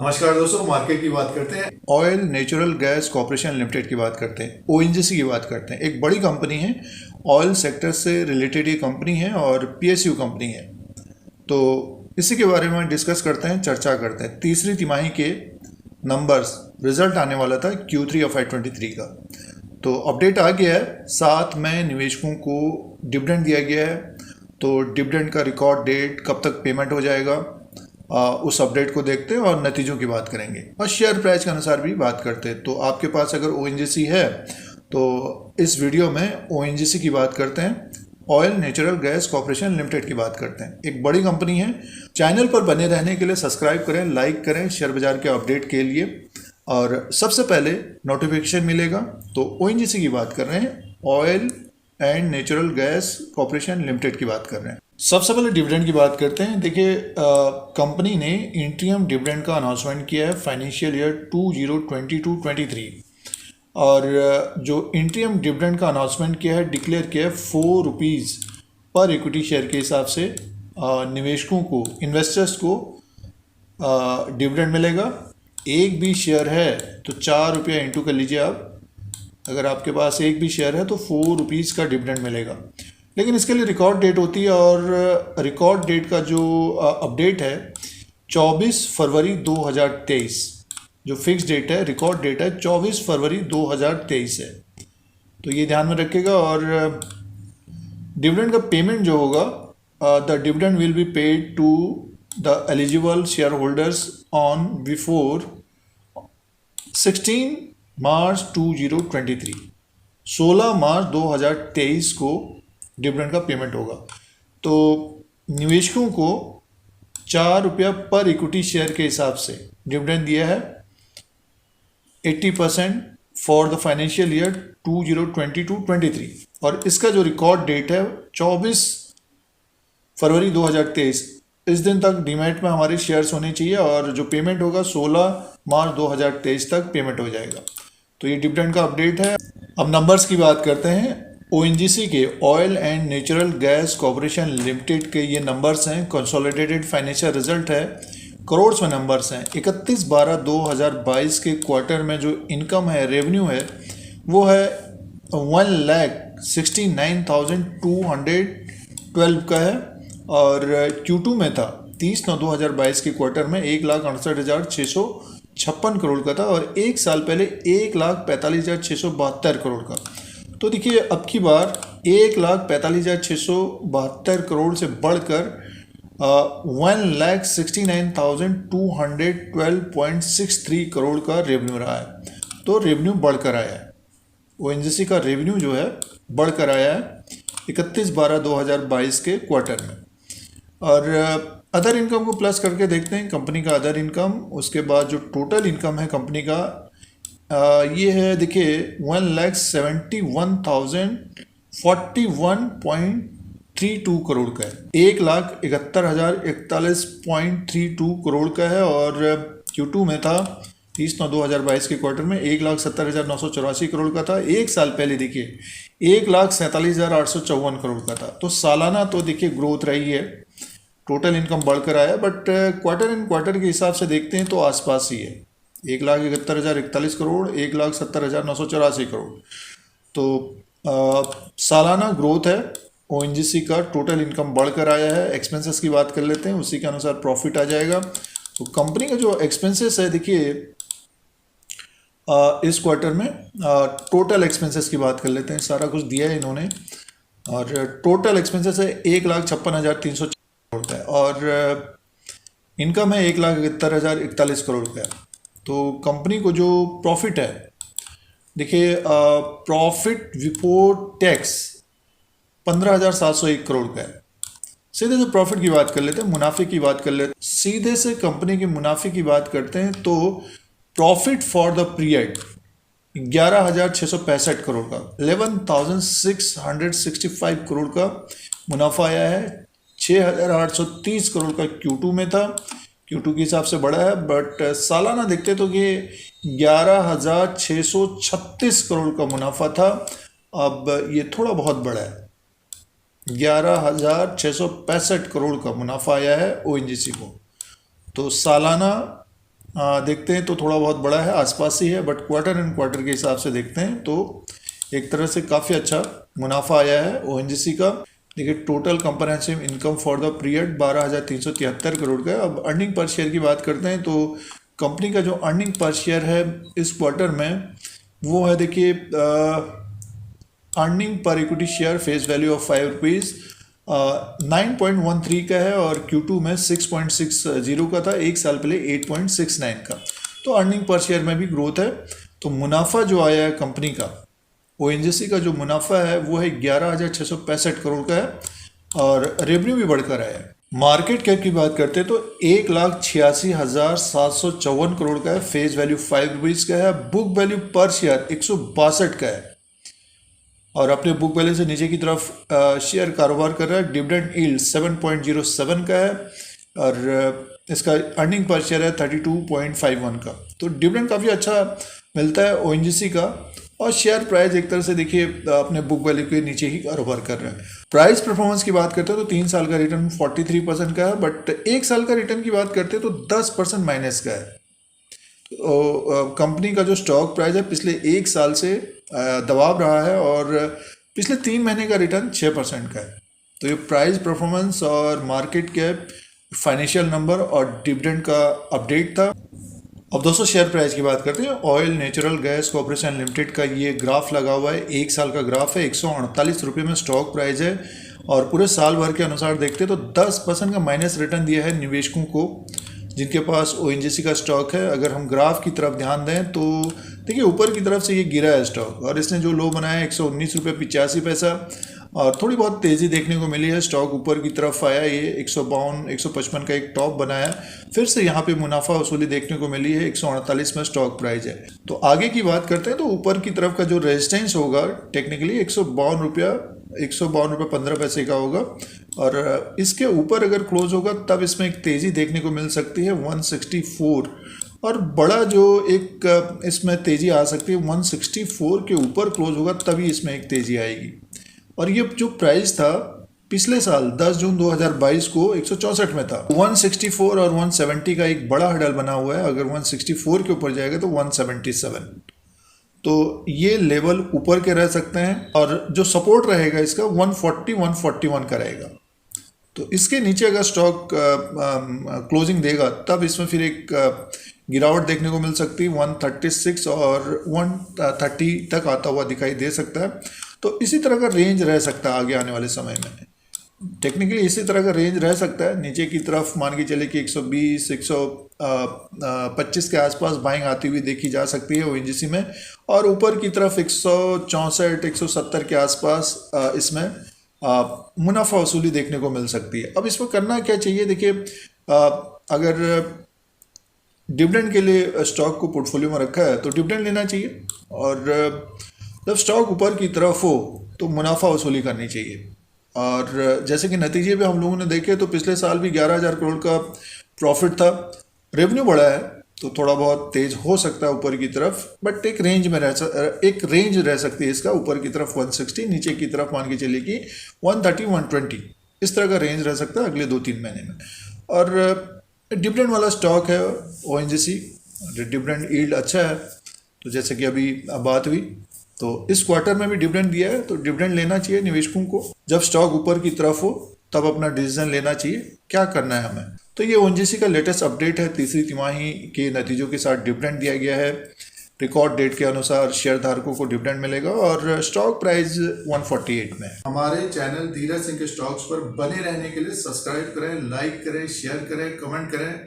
नमस्कार दोस्तों, मार्केट की बात करते हैं। Oil natural gas corporation limited की बात करते हैं, ओएनजीसी की बात करते हैं। एक बड़ी कंपनी है, ऑयल सेक्टर से रिलेटेड ये कंपनी है और पीएसयू कंपनी है। तो इसी के बारे में डिस्कस करते हैं, चर्चा करते हैं। तीसरी तिमाही के नंबर्स रिजल्ट आने वाला था Q3 of FY23 का। तो अपडेट आ गया है। 7 मई निवेशकों को डिविडेंड दिया गया है। तो डिविडेंड का रिकॉर्ड डेट, कब तक पेमेंट हो जाएगा, उस अपडेट को देखते हैं और नतीजों की बात करेंगे और शेयर प्राइस के अनुसार भी बात करते हैं। तो आपके पास अगर ओएनजीसी है तो इस वीडियो में ओएनजीसी की बात करते हैं, oil natural gas corporation limited की बात करते हैं। एक बड़ी कंपनी है। चैनल पर बने रहने के लिए सब्सक्राइब करें, लाइक करें शेयर बाजार के अपडेट के लिए, और सबसे पहले नोटिफिकेशन मिलेगा। तो ओएनजीसी की बात कर रहे हैं, oil and natural gas corporation limited की बात कर रहे हैं। सबसे पहले डिविडेंड की बात करते हैं। देखिए, कंपनी ने इंटीरियम डिविडेंड का अनाउंसमेंट किया है फाइनेंशियल ईयर 2022-23, और जो इंटीरियम डिविडेंड का अनाउंसमेंट किया है, डिक्लेयर किया है, 4 रुपीज़ पर इक्विटी शेयर के हिसाब से निवेशकों को, इन्वेस्टर्स को डिविडेंड मिलेगा। एक भी शेयर है तो 4 रुपया इंटू कर लीजिए आप। अगर आपके पास एक भी शेयर है तो 4 रुपीज़ का डिविडेंड मिलेगा। लेकिन इसके लिए रिकॉर्ड डेट होती है, और रिकॉर्ड डेट का जो अपडेट है 24 फरवरी 2023, जो फिक्स डेट है, रिकॉर्ड डेट है 24 फरवरी 2023 है। तो ये ध्यान में रखिएगा। और डिविडेंड का पेमेंट जो होगा, the dividend will be paid to the eligible shareholders on before 16 मार्च 2023। 16 मार्च 2023 को डिविडेंड का पेमेंट होगा। तो निवेशकों को 4 रुपया पर इक्विटी शेयर के हिसाब से डिविडेंड दिया है, 80% फॉर द फाइनेंशियल ईयर 2022-23। और इसका जो रिकॉर्ड डेट है 24 फरवरी 2023, इस दिन तक डीमैट में हमारे शेयर्स होने चाहिए, और जो पेमेंट होगा 16 मार्च 2023 तक पेमेंट हो जाएगा। तो ये डिविडेंड का अपडेट है। अब नंबर्स की बात करते हैं। ओएनजीसी के, oil and natural gas corporation limited के ये नंबर्स हैं। कंसोलिडेटेड फाइनेंशियल रिजल्ट है, करोड़ में नंबर्स हैं। 31/12/2022 के क्वार्टर में जो इनकम है, रेवेन्यू है, वो है 1,69,212 का है। और Q2 में था 30/9/2022 के क्वार्टर में 1,68,656 करोड़ का था, और एक साल पहले 1,45,672 करोड़ का। तो देखिए, अब की बार 1,45,672 करोड़ से बढ़कर 1,69,212.63 करोड़ का रेवेन्यू रहा है। तो रेवेन्यू बढ़कर आया है। ओएनजीसी का रेवेन्यू जो है बढ़कर आया है 31/12/2022 के क्वार्टर में। और अदर इनकम को प्लस करके देखते हैं, कंपनी का अदर इनकम। उसके बाद जो टोटल इनकम है कंपनी का, ये है, देखिए, 1,71,041.32 करोड़ का है। 1,71,041.32 करोड़ का है। और Q2 में था 30/9/2022 के क्वार्टर में 1,70,984 करोड़ का था। एक साल पहले देखिए 1,47,854 करोड़ का था। तो सालाना तो देखिए ग्रोथ रही है, टोटल इनकम बढ़कर आया। बट क्वार्टर इन क्वार्टर के हिसाब से देखते हैं तो आसपास ही है, 1,71,041 करोड़, 1,70,984 करोड़। तो सालाना ग्रोथ है ओएनजीसी का, टोटल इनकम बढ़कर आया है। एक्सपेंसेस की बात कर लेते हैं, उसी के अनुसार प्रॉफिट आ जाएगा। तो कंपनी का जो एक्सपेंसेस है, देखिए, इस क्वार्टर में टोटल एक्सपेंसेस की बात कर लेते हैं। सारा कुछ दिया है इन्होंने, और टोटल एक्सपेंसेस है 1,56,300 करोड़ का है, और इनकम है 1,71,041 करोड़ का है। तो कंपनी को जो प्रॉफिट है, देखिए, प्रॉफिट बिफोर टैक्स 15,701 करोड़ का है। सीधे से प्रॉफिट की बात कर लेते हैं, मुनाफे की बात कर लेते हैं। सीधे से कंपनी के मुनाफे की बात करते हैं तो profit for the period 11,665 crore का, 11,665 करोड़ का मुनाफा आया है। 6,830 करोड़ का Q2 में था, Q2 के हिसाब से बढ़ा है। बट सालाना देखते तो ये 11,636 करोड़ का मुनाफा था, अब ये थोड़ा बहुत बढ़ा है, 11,665 करोड़ का मुनाफा आया है ओएनजीसी को। तो सालाना देखते हैं तो थोड़ा बहुत बड़ा है, आसपास ही है, बट क्वार्टर एंड क्वार्टर के हिसाब से देखते हैं तो एक तरह से काफ़ी अच्छा मुनाफा आया है ओएनजीसी का। देखिए total comprehensive income for the period 12,373 crore का है। अब अर्निंग पर शेयर की बात करते हैं तो कंपनी का जो अर्निंग पर शेयर है इस क्वार्टर में वो है, देखिए earning per equity share face value of ₹5 9.13 का है और Q2 में 6.60 का था, एक साल पहले 8.69 का। तो अर्निंग पर शेयर में भी ग्रोथ है। तो मुनाफा जो आया है कंपनी का, ओएनजीसी का जो मुनाफा है वो है 11,665 करोड़ का है और रेवेन्यू भी बढ़कर आया है। मार्केट कैप की बात करते हैं तो 1,86,754 करोड़ का है, फेस वैल्यू ₹5 का है, बुक वैल्यू पर शेयर 162 का है और अपने बुक वैल्यू से नीचे की तरफ शेयर कारोबार कर रहा है। डिविडेंड यील्ड 7.07 का है और इसका अर्निंग पर शेयर है 32.51 का। तो डिविडेंड काफ़ी अच्छा मिलता है ओएनजीसी का और शेयर प्राइस एक तरह से देखिए अपने बुक वैल्यू के नीचे ही कारोबार कर रहा है। प्राइस परफॉर्मेंस की बात करते हैं तो 3 साल का रिटर्न 43% का है, बट 1 साल का रिटर्न की बात करते हैं तो 10% माइनस का है। तो कंपनी का जो स्टॉक प्राइस है पिछले 1 साल से दबाव रहा है और पिछले 3 महीने का रिटर्न 6% का है। तो ये प्राइस परफॉर्मेंस और मार्केट कैप, फाइनेंशियल नंबर और डिविडेंड का अपडेट था। अब दोस्तों शेयर प्राइस की बात करते हैं। Oil natural gas corporation limited का ये ग्राफ लगा हुआ है, 1 साल का ग्राफ है, 148 रुपये में स्टॉक प्राइस है और पूरे साल भर के अनुसार देखते हैं तो 10% का माइनस रिटर्न दिया है निवेशकों को जिनके पास ओएनजीसी का स्टॉक है। अगर हम ग्राफ की तरफ ध्यान दें तो देखिए ऊपर की तरफ से ये गिरा है स्टॉक और इसने जो लो बनाया है 119 रुपये 85 पैसा और थोड़ी बहुत तेज़ी देखने को मिली है। स्टॉक ऊपर की तरफ आया, ये 152 155 का एक टॉप बनाया, फिर से यहाँ पे मुनाफा वसूली देखने को मिली है, 148 में स्टॉक प्राइस है। तो आगे की बात करते हैं तो ऊपर की तरफ का जो रेजिस्टेंस होगा टेक्निकली 152 रुपया 15 पैसे का होगा और इसके ऊपर अगर क्लोज होगा तब इसमें एक तेज़ी देखने को मिल सकती है 164 और बड़ा जो एक इसमें तेज़ी आ सकती है 164 के ऊपर क्लोज होगा तभी इसमें एक तेज़ी आएगी। और ये जो प्राइस था पिछले साल 10 जून 2022 को 164 में था, 164 और 170 का एक बड़ा हडल बना हुआ है। अगर 164 के ऊपर जाएगा तो 177, तो ये लेवल ऊपर के रह सकते हैं और जो सपोर्ट रहेगा इसका 140 141 का रहेगा। तो इसके नीचे अगर स्टॉक क्लोजिंग देगा तब इसमें फिर एक गिरावट देखने को मिल सकती है, 136 और 130 तक आता हुआ दिखाई दे सकता है। तो इसी तरह का रेंज रह सकता है आगे आने वाले समय में, टेक्निकली इसी तरह का रेंज रह सकता है। नीचे की तरफ मान के चले कि 120 125 के आसपास बाइंग आती हुई देखी जा सकती है ओएनजीसी में और ऊपर की तरफ 164 170 के आसपास इसमें मुनाफा वसूली देखने को मिल सकती है। अब इसमें करना क्या चाहिए, देखिए अगर डिविडेंड के लिए स्टॉक को पोर्टफोलियो में रखा है तो डिविडेंड लेना चाहिए और जब स्टॉक ऊपर की तरफ हो तो मुनाफा वसूली करनी चाहिए। और जैसे कि नतीजे भी हम लोगों ने देखे तो पिछले साल भी 11,000 करोड़ का प्रॉफिट था, रेवेन्यू बढ़ा है तो थोड़ा बहुत तेज हो सकता है ऊपर की तरफ, बट एक रेंज रह सकती है इसका, ऊपर की तरफ 160, नीचे की तरफ मान के चलिए कि 130 120 इस तरह का रेंज रह सकता है अगले 2-3 महीने में। और डिविडेंड वाला स्टॉक है ओएनजीसी, डिविडेंड यील्ड अच्छा है। तो जैसे कि अभी बात हुई तो इस क्वार्टर में भी डिविडेंड दिया है तो डिविडेंड लेना चाहिए निवेशकों को। जब स्टॉक ऊपर की तरफ हो तब अपना डिसीजन लेना चाहिए क्या करना है हमें। तो ये ओएनजीसी का लेटेस्ट अपडेट है, तीसरी तिमाही के नतीजों के साथ डिविडेंड दिया गया है। रिकॉर्ड डेट के अनुसार शेयर धारकों को डिविडेंड मिलेगा और स्टॉक प्राइस 148 में। हमारे चैनल धीरज सिंह के स्टॉक्स पर बने रहने के लिए सब्सक्राइब करें, लाइक करें, शेयर करें, कमेंट करें